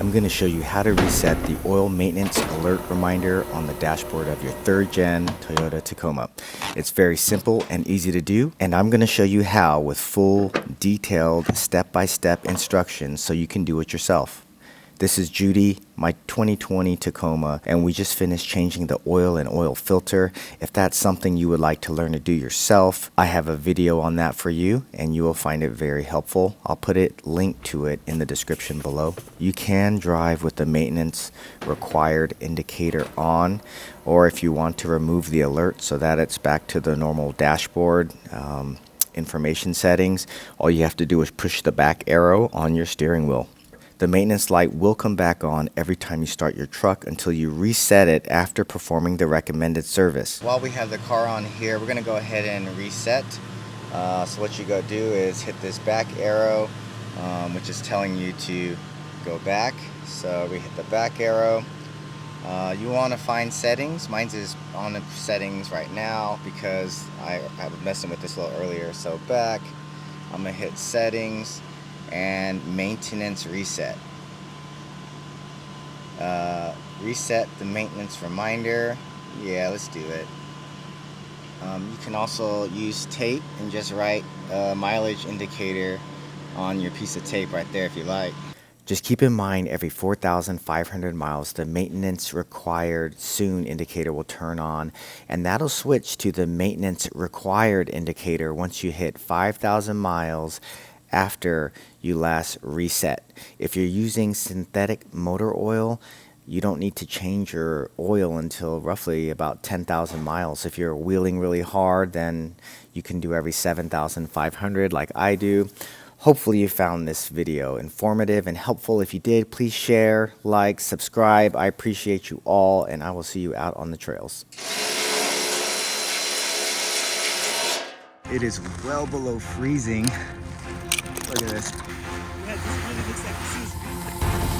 I'm going to show you how to reset the oil maintenance alert reminder on the dashboard of your 3rd gen Toyota Tacoma. It's very simple and easy to do, and I'm going to show you how with full, detailed, step-by-step instructions so you can do it yourself. This is Judy, my 2020 Tacoma, and we just finished changing the oil and oil filter. If that's something you would like to learn to do yourself, I have a video on that for you, and you will find it very helpful. I'll put it linked to it in the description below. You can drive with the maintenance required indicator on, or if you want to remove the alert so that it's back to the normal dashboard information settings, all you have to do is push the back arrow on your steering wheel. The maintenance light will come back on every time you start your truck until you reset it after performing the recommended service. While we have the car on here, we're going to go ahead and reset. So what you go do is hit this back arrow, which is telling you to go back. So we hit the back arrow. You want to find settings. Mine's is on the settings right now because I was messing with this a little earlier. So back, I'm going to hit settings and maintenance reset. Reset the maintenance reminder. Yeah, let's do it. You can also use tape and just write a mileage indicator on your piece of tape right there if you like. Just keep in mind every 4,500 miles the maintenance required soon indicator will turn on, and that'll switch to the maintenance required indicator once you hit 5,000 miles after you last reset. If you're using synthetic motor oil, you don't need to change your oil until roughly about 10,000 miles. If you're wheeling really hard, then you can do every 7,500 like I do. Hopefully you found this video informative and helpful. If you did, please share, like, subscribe. I appreciate you all, and I will see you out on the trails. It is well below freezing. Look at this. Yeah, this really looks like the season.